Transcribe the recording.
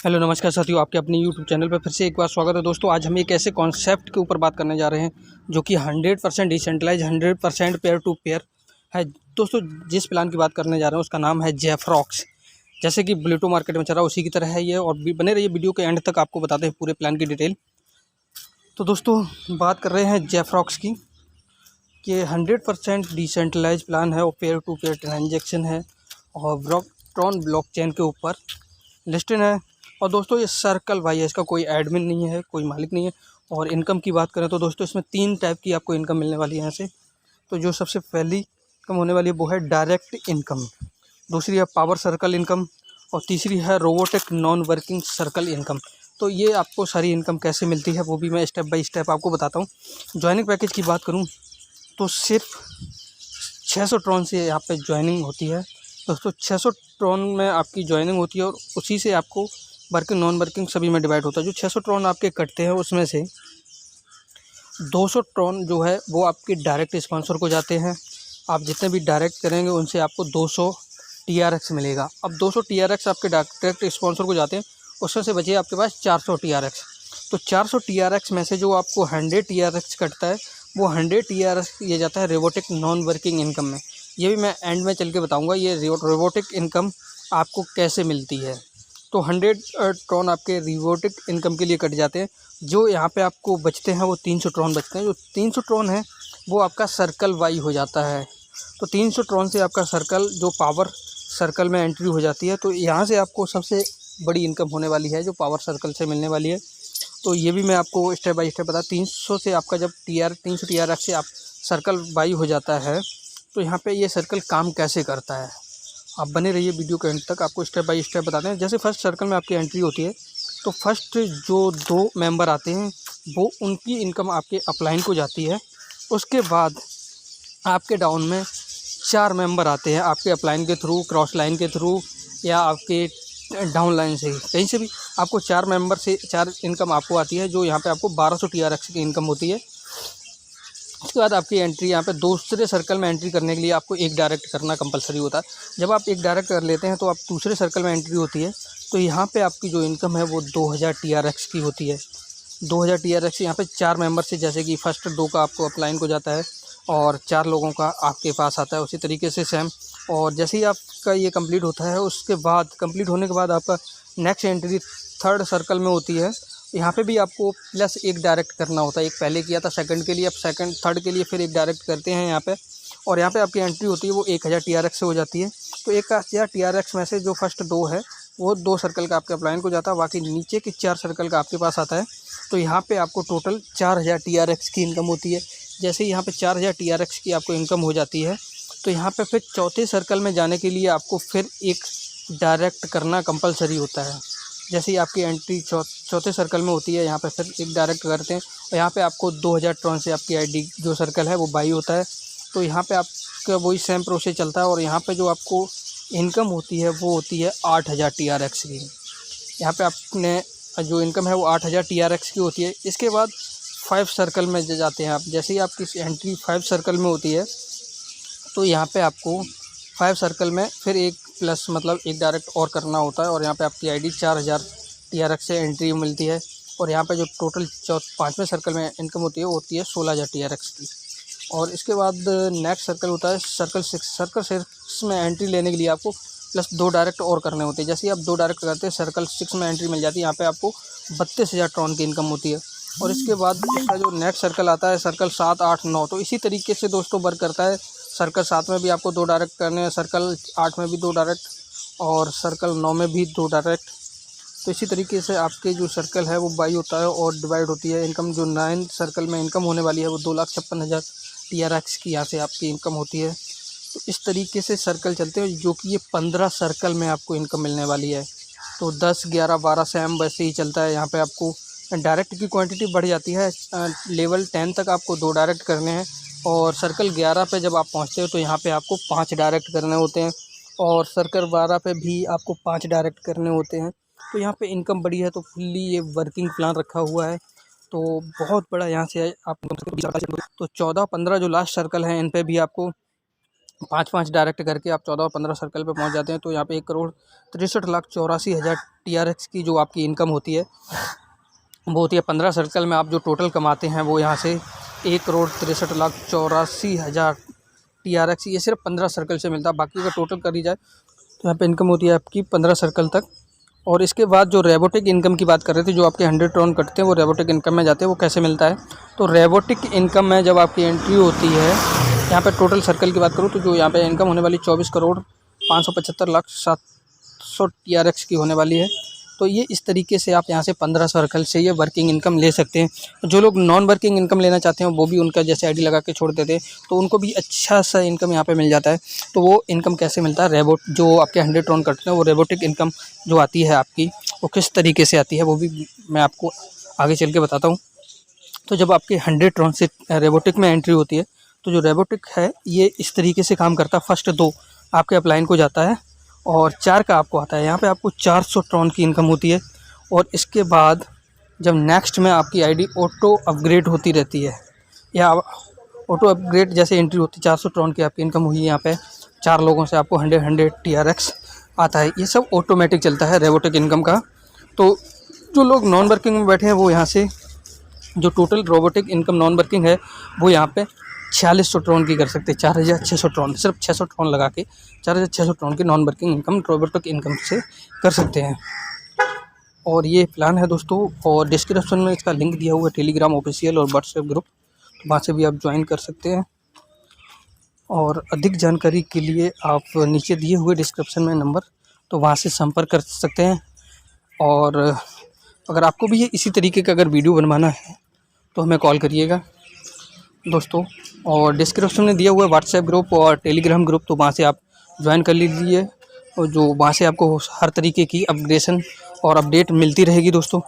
Hello नमस्कार साथियों, आपके अपने यूट्यूब चैनल पर फिर से एक बार स्वागत है। दोस्तों आज हम एक ऐसे कॉन्सेप्ट के ऊपर बात करने जा रहे हैं जो कि 100% डिसेंट्रलाइज 100% पेयर टू पेयर है। दोस्तों जिस प्लान की बात करने जा रहे हैं उसका नाम है जेफ्रॉक्स। जैसे कि ब्लूटो मार्केट में चल रहा है उसी की तरह है ये, और बने रहिए वीडियो के एंड तक, आपको बताते हैं पूरे प्लान की डिटेल। तो दोस्तों बात कर रहे हैं जेफ्रॉक्स की, कि 100% डिसेंट्रलाइज प्लान है और पेयर टू पेयर ट्रांजेक्शन है और ट्रॉन ब्लॉकचेन के ऊपर लिस्टेड है। और दोस्तों ये सर्कल भाई है, इसका कोई एडमिन नहीं है, कोई मालिक नहीं है। और इनकम की बात करें तो दोस्तों इसमें 3 टाइप की आपको इनकम मिलने वाली है यहाँ से। तो जो सबसे पहली इनकम होने वाली है वो है डायरेक्ट इनकम, दूसरी है पावर सर्कल इनकम, और तीसरी है robotic non working circle income. तो ये आपको सारी इनकम कैसे मिलती है वो भी मैं स्टेप बाय स्टेप आपको बताता हूँ। ज्वाइनिंग पैकेज की बात करूँ तो सिर्फ 600 ट्रॉन से यहाँ पे ज्वाइनिंग होती है। दोस्तों 600 ट्रॉन में आपकी ज्वाइनिंग होती है और उसी से आपको वर्किंग नॉन वर्किंग सभी में डिवाइड होता है। जो 600 ट्रॉन आपके कटते हैं उसमें से 200 ट्रॉन जो है वो आपके डायरेक्ट स्पॉन्सर को जाते हैं। आप जितने भी डायरेक्ट करेंगे उनसे आपको 200 TRX मिलेगा। अब 200 TRX आपके डायरेक्ट स्पॉन्सर को जाते हैं, उसमें से बचे आपके पास 400 TRX। तो 400 TRX में से जो आपको 100 TRX कटता है वो 100 TRX ये जाता है रोबोटिक नॉन वर्किंग इनकम में। ये भी मैं एंड में चल के बताऊँगा ये रोबोटिक इनकम आपको कैसे मिलती है। तो 100 ट्रॉन आपके रोबोटिक इनकम के लिए कट जाते हैं। जो यहाँ पे आपको बचते हैं वो 300 ट्रॉन बचते हैं। जो 300 ट्रॉन है वो आपका सर्कल वाई हो जाता है। तो 300 ट्रॉन से आपका सर्कल जो पावर सर्कल में एंट्री हो जाती है। तो यहाँ से आपको सबसे बड़ी इनकम होने वाली है जो पावर सर्कल से मिलने वाली है। तो ये भी मैं आपको स्टेप बाय स्टेप बता, 300 से आपका जब 300 TRX से आप सर्कल बाई हो जाता है तो यहाँ पे ये सर्कल काम कैसे करता है। आप बने रहिए वीडियो के एंड तक, आपको स्टेप बाय स्टेप बताते हैं। जैसे फर्स्ट सर्कल में आपकी एंट्री होती है तो फर्स्ट जो 2 मेंबर आते हैं वो उनकी इनकम आपके अपलाइन को जाती है। उसके बाद आपके डाउन में 4 मेंबर आते हैं आपके अपलाइन के थ्रू, क्रॉस लाइन के थ्रू, या आपके डाउन लाइन से कहीं से भी आपको 4 मेंबर से 4 इनकम आपको आती है। जो यहाँ पे आपको 1200 TRX की इनकम होती है। उसके बाद आपकी एंट्री यहाँ पे दूसरे सर्कल में एंट्री करने के लिए आपको एक डायरेक्ट करना कंपलसरी होता है। जब आप एक डायरेक्ट कर लेते हैं तो आप दूसरे सर्कल में एंट्री होती है। तो यहाँ पे आपकी जो इनकम है वो 2000 TRX की होती है। 2000 TRX यहाँ पे 4 मेंबर से, जैसे कि फर्स्ट 2 का आपको अपलाइन को जाता है और 4 लोगों का आपके पास आता है, उसी तरीके से सेम। और जैसे ही आपका ये कंप्लीट होता है उसके बाद, कंप्लीट होने के बाद आपका नेक्स्ट एंट्री थर्ड सर्कल में होती है। यहाँ पे भी आपको प्लस एक डायरेक्ट करना होता है। एक पहले किया था सेकंड के लिए, अब सेकंड थर्ड के लिए फिर एक डायरेक्ट करते हैं यहाँ पे। और यहाँ पे आपकी एंट्री होती है वो 1000 TRX से हो जाती है। तो 1000 TRX में से जो फर्स्ट 2 है वो 2 सर्कल का आपके अपलाइन को जाता है, बाकी नीचे के 4 सर्कल का आपके पास आता है। तो यहाँ पे आपको टोटल 4000 TRX की इनकम होती है। जैसे ही यहाँ पे 4000 TRX की आपको इनकम हो जाती है तो यहाँ पे फिर चौथे सर्कल में जाने के लिए आपको फिर एक डायरेक्ट करना कंपलसरी होता है। जैसे ही आपकी एंट्री चौथे सर्कल में होती है यहाँ पे फिर एक डायरेक्ट करते हैं और यहाँ पे आपको 2000 ट्रॉन से आपकी आईडी जो सर्कल है वो बाई होता है। तो यहाँ पे आपका वही सेम प्रोसेस चलता है और यहाँ पे जो आपको इनकम होती है वो होती है 8000 TRX की। यहाँ पे आपने जो इनकम है वो 8000 TRX की होती है। इसके बाद 5 सर्कल में जाते हैं आप। जैसे ही आपकी एंट्री 5 सर्कल में होती है तो यहाँ पे आपको 5 सर्कल में फिर एक प्लस मतलब एक डायरेक्ट और करना होता है और यहाँ पे आपकी आईडी 4000 TRX से एंट्री मिलती है। और यहाँ पे जो टोटल 5वें सर्कल में इनकम होती है वो होती है 16000 TRX की। और इसके बाद नेक्स्ट सर्कल होता है सर्कल 6। सर्कल 6 में एंट्री लेने के लिए आपको प्लस 2 डायरेक्ट और करने होते हैं। जैसे ही आप 2 डायरेक्ट करते हैं सर्कल 6 में एंट्री मिल जाती है। यहाँ पे आपको 32000 ट्रॉन की इनकम होती है। और इसके बाद इसका जो नेक्स्ट सर्कल आता है सर्कल 7, 8, 9, तो इसी तरीके से दोस्तों वर्क करता है। सर्कल 7 में भी आपको 2 डायरेक्ट करने हैं, सर्कल 8 में भी 2 डायरेक्ट और सर्कल 9 में भी 2 डायरेक्ट। तो इसी तरीके से आपके जो सर्कल है वो बाई होता है और डिवाइड होती है। इनकम जो 9 सर्कल में इनकम होने वाली है वो 2,56,000 TRX की यहाँ से आपकी इनकम होती है। तो इस तरीके से सर्कल चलते हैं जो कि ये 15 सर्कल में आपको इनकम मिलने वाली है। तो 10, 11, 12 सेम वैसे ही चलता है। यहाँ पे आपको डायरेक्ट की क्वांटिटी बढ़ जाती है। लेवल 10 तक आपको 2 डायरेक्ट करने हैं और सर्कल 11 पे जब आप पहुँचते हो तो यहाँ पे आपको 5 डायरेक्ट करने होते हैं और सर्कल 12 पे भी आपको 5 डायरेक्ट करने होते हैं। तो यहाँ पे इनकम बड़ी है। तो फुल्ली ये वर्किंग प्लान रखा हुआ है। तो बहुत बड़ा यहाँ से आप तो 14, 15 जो लास्ट सर्कल हैं इन पे भी आपको 5-5 डायरेक्ट करके आप 14 और 15 सर्कल पे पहुंच जाते हैं। तो यहाँ पे 1,63,84,000 TRX की जो आपकी इनकम होती है वो होती है 15 सर्कल में। आप जो टोटल कमाते हैं वो यहाँ से 1,63,84,000 TRX ये सिर्फ 15 सर्कल से मिलता है। बाकी का टोटल करी जाए तो यहाँ पे इनकम होती है आपकी 15 सर्कल तक। और इसके बाद जो रेबोटिक इनकम की बात कर रहे थे, जो आपके 100 टर्न कटते हैं वो रेबोटिक इनकम में जाते हैं। वो कैसे मिलता है, तो रेबोटिक इनकम में जब आपकी एंट्री होती है, यहाँ पे टोटल सर्कल की बात करूँ तो जो यहाँ पे इनकम होने वाली 24,575,07,000 TRX की होने वाली है। तो ये इस तरीके से आप यहाँ से 15 सर्कल से ये वर्किंग इनकम ले सकते हैं। जो लोग नॉन वर्किंग इनकम लेना चाहते हैं वो भी उनका जैसे आईडी लगा के छोड़ देते हैं तो उनको भी अच्छा सा इनकम यहाँ पे मिल जाता है। तो वो इनकम कैसे मिलता है, जो आपके 100 टर्न कटते हैं वो रेबोटिक इनकम जो आती है आपकी वो किस तरीके से आती है वो भी मैं आपको आगे चल के बताता हूँ। तो जब आपके 100 टर्न से रेबोटिक में एंट्री होती है तो जो रेबोटिक है ये इस तरीके से काम करता है। फर्स्ट 2 आपके अपलाइन को जाता है और 4 का आपको आता है। यहाँ पे आपको 400 ट्रॉन की इनकम होती है। और इसके बाद जब नेक्स्ट में आपकी आईडी ऑटो अपग्रेड होती रहती है या ऑटो अपग्रेड जैसे एंट्री होती है, 400 ट्रॉन की आपकी इनकम हुई। यहाँ पे 4 लोगों से आपको 100 TRX आता है। ये सब ऑटोमेटिक चलता है रेबोटिक इनकम का। तो जो लोग नॉन वर्किंग में बैठे हैं वो यहाँ से जो total robotic income non working है वो यहाँ पे 4600 ट्रॉन की कर सकते हैं। 4600 ट्रॉन, सिर्फ 600 ट्रॉन लगा के 4600 ट्रॉन की non working income robotic income से कर सकते हैं। और ये प्लान है दोस्तों। और डिस्क्रिप्शन में इसका लिंक दिया हुआ है, टेलीग्राम ऑफिशियल और व्हाट्सएप ग्रुप, वहाँ से भी आप ज्वाइन कर सकते हैं। और अधिक जानकारी के लिए आप नीचे दिए हुए डिस्क्रिप्शन में नंबर, तो वहाँ से संपर्क कर सकते हैं। और अगर आपको भी ये इसी तरीके का अगर वीडियो बनवाना है तो हमें कॉल करिएगा दोस्तों। और डिस्क्रिप्शन में दिया हुआ है व्हाट्सएप ग्रुप और टेलीग्राम ग्रुप, तो वहाँ से आप ज्वाइन कर लीजिए। और जो वहाँ से आपको हर तरीके की अपग्रेडेशन और अपडेट मिलती रहेगी दोस्तों।